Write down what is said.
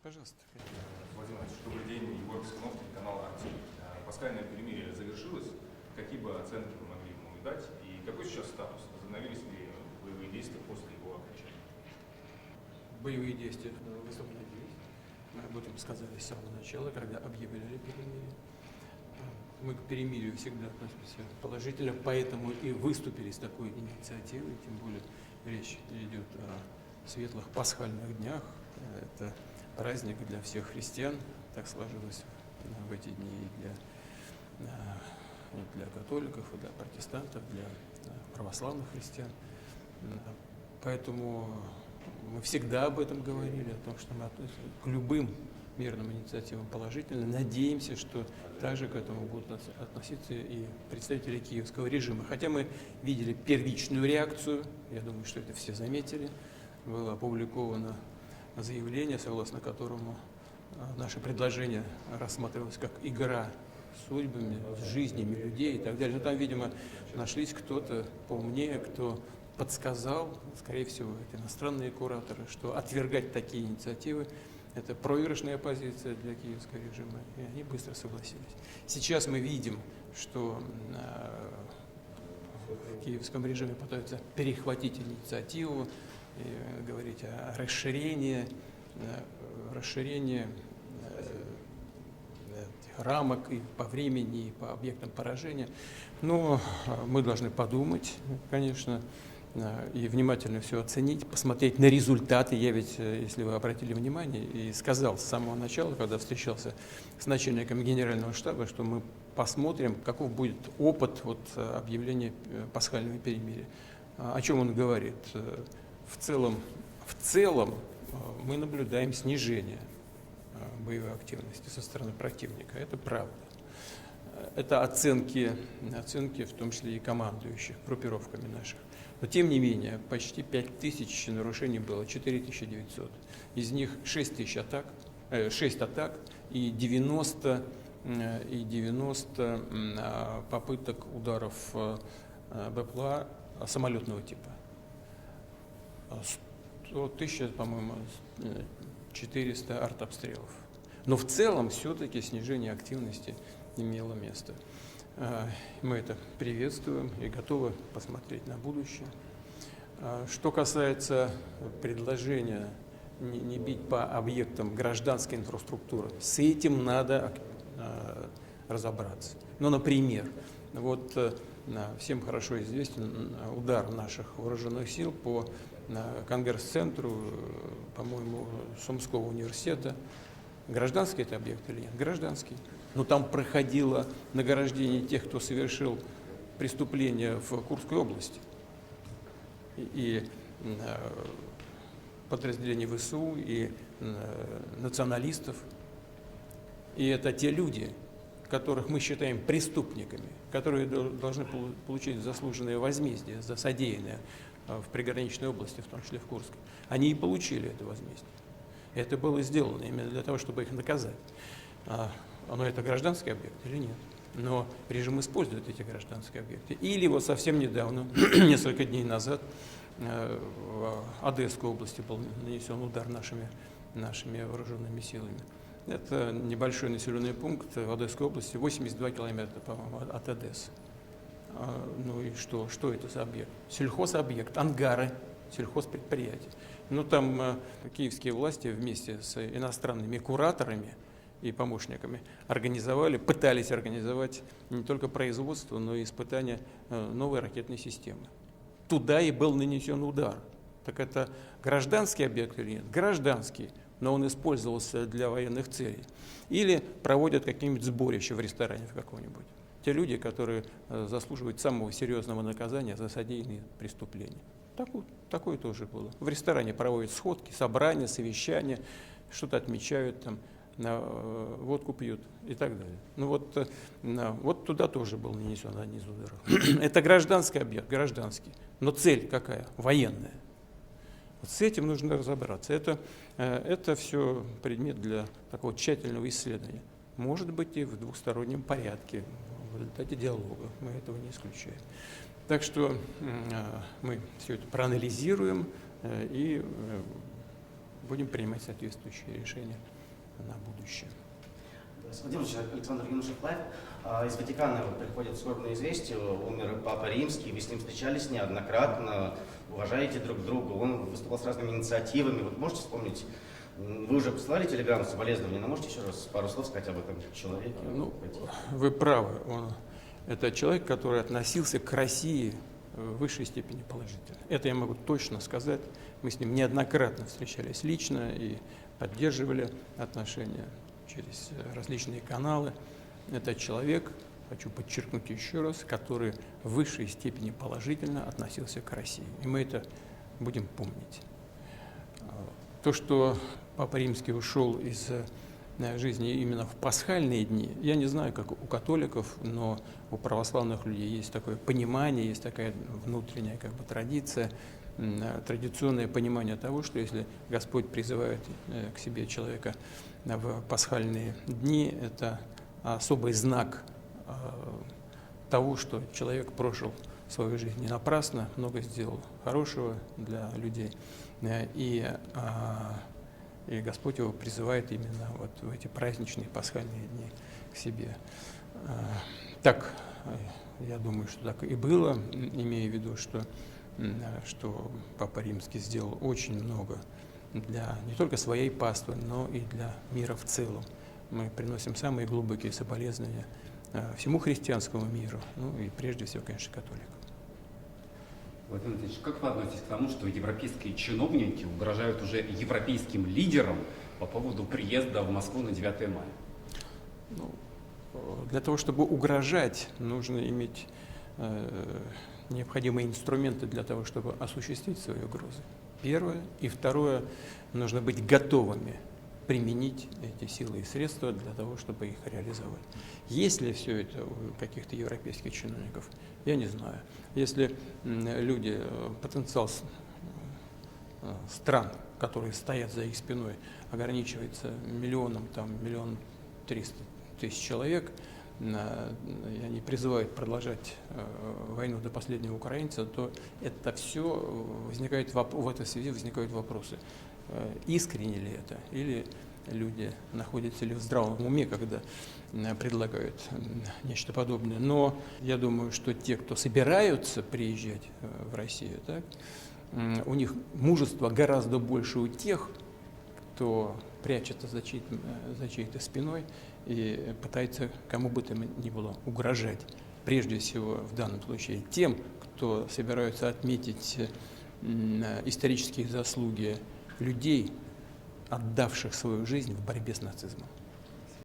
Пожалуйста. Владимир Ильич, добрый день. Егор Пискунов, телеканал «Арти». Пасхальное перемирие завершилось. Какие бы оценки вы могли ему дать? И какой сейчас статус? Возобновились ли боевые действия после его окончания? Боевые действия возобновились. Мы об этом сказали с самого начала, когда объявляли перемирие. Мы к перемирию всегда относимся положительно, поэтому и выступили с такой инициативой, тем более речь идет о светлых пасхальных днях. Это праздник для всех христиан, так сложилось в эти дни и для католиков, и для протестантов, для православных христиан. Поэтому мы всегда об этом говорили, о том, что мы относимся к любым мирным инициативам положительно. Надеемся, что также к этому будут относиться и представители киевского режима. Хотя мы видели первичную реакцию, я думаю, что это все заметили, было опубликовано заявление, согласно которому наше предложение рассматривалось как игра с судьбами, с жизнями людей и так далее. Но там, видимо, нашлись кто-то поумнее, кто подсказал, скорее всего, это иностранные кураторы, что отвергать такие инициативы – это проигрышная позиция для киевского режима, и они быстро согласились. Сейчас мы видим, что в киевском режиме пытаются перехватить инициативу, и говорить о расширении рамок и по времени, и по объектам поражения. Но мы должны подумать, конечно, и внимательно все оценить, посмотреть на результаты. Я ведь, если вы обратили внимание, и сказал с самого начала, когда встречался с начальником генерального штаба, что мы посмотрим, каков будет опыт объявления пасхального перемирия. О чем он говорит? В целом мы наблюдаем снижение боевой активности со стороны противника. Это правда. Это оценки в том числе и командующих группировками наших. Но тем не менее, почти 5000 нарушений было, 4900. Из них 6 атак и 90 попыток ударов БПЛА самолетного типа. 100 тысяч, по-моему, 400 артобстрелов. Но в целом все-таки снижение активности имело место. Мы это приветствуем и готовы посмотреть на будущее. Что касается предложения не бить по объектам гражданской инфраструктуры, с этим надо разобраться. Ну, например, всем хорошо известен удар наших вооруженных сил по Конгресс-центру, по-моему, Сумского университета. Гражданский это объект или нет? Гражданский. Но там проходило награждение тех, кто совершил преступление в Курской области. И подразделений ВСУ, и националистов. И это те люди, которых мы считаем преступниками, которые должны получить заслуженное возмездие за содеянное в приграничной области, в том числе в Курске. Они и получили это возмездие. Это было сделано именно для того, чтобы их наказать. Но это гражданский объект или нет? Но режим использует эти гражданские объекты. Или совсем недавно, несколько дней назад, в Одесской области был нанесен удар нашими вооруженными силами. Это небольшой населенный пункт в Одесской области, 82 километра, по-моему, от Одессы. Ну и что? Что это за объект? Сельхозобъект, ангары, сельхозпредприятия. Ну там киевские власти вместе с иностранными кураторами и помощниками пытались организовать не только производство, но и испытание новой ракетной системы. Туда и был нанесен удар. Так это гражданский объект или нет? Гражданский, но он использовался для военных целей. Или проводят какие-нибудь сборища в ресторане в каком-нибудь. Те люди, которые заслуживают самого серьезного наказания за содеянные преступления. Такое тоже было. В ресторане проводят сходки, собрания, совещания, что-то отмечают, там, водку пьют и так далее. Вот туда тоже был нанесен один из ударов. Это гражданский объект, гражданский. Но цель какая? Военная. Вот с этим нужно разобраться. Это все предмет для такого тщательного исследования. Может быть, и в двухстороннем порядке, в результате диалога. Мы этого не исключаем. Так что мы все это проанализируем и будем принимать соответствующие решения. на будущее. Владимир Владимирович, Александр Юношев Лайв. Из Ватикана приходят скорбные известия. Умер Папа Римский, вы с ним встречались неоднократно, уважаете друг друга, он выступал с разными инициативами. Вот можете вспомнить, вы уже послали телеграмму с соболезнованиями, но можете еще раз пару слов сказать об этом человеке? Ну, вы правы. Это человек, который относился к России в высшей степени положительно. Это я могу точно сказать. Мы с ним неоднократно встречались лично и поддерживали отношения через различные каналы. Это человек, хочу подчеркнуть еще раз, который в высшей степени положительно относился к России. И мы это будем помнить. То, что Папа Римский ушел из жизни именно в пасхальные дни, я не знаю, как у католиков, но у православных людей есть такое понимание, есть такая внутренняя традиция, традиционное понимание того, что если Господь призывает к себе человека в пасхальные дни, это особый знак того, что человек прожил свою жизнь не напрасно, много сделал хорошего для людей, и Господь его призывает именно вот в эти праздничные пасхальные дни к себе. Так, я думаю, что так и было, имея в виду, что Папа Римский сделал очень много для не только своей паствы, но и для мира в целом. Мы приносим самые глубокие соболезнования всему христианскому миру, ну и прежде всего, конечно, католикам. Владимир Владимирович, как вы относитесь к тому, что европейские чиновники угрожают уже европейским лидерам по поводу приезда в Москву на 9 мая? Ну, для того, чтобы угрожать, нужно иметь необходимые инструменты для того, чтобы осуществить свои угрозы. Первое. И второе, нужно быть готовыми применить эти силы и средства для того, чтобы их реализовать. Есть ли все это у каких-то европейских чиновников, я не знаю. Если люди, потенциал стран, которые стоят за их спиной, ограничивается миллионом, 1,3 миллиона человек, и они призывают продолжать войну до последнего украинца, то это все возникает, в этой связи возникают вопросы. Искренне ли это, или люди находятся ли в здравом уме, когда предлагают нечто подобное. Но я думаю, что те, кто собираются приезжать в Россию, так, у них мужество гораздо больше у тех, кто прячется за чьей-то спиной и пытается кому бы то ни было угрожать. Прежде всего, в данном случае, тем, кто собираются отметить исторические заслуги людей, отдавших свою жизнь в борьбе с нацизмом.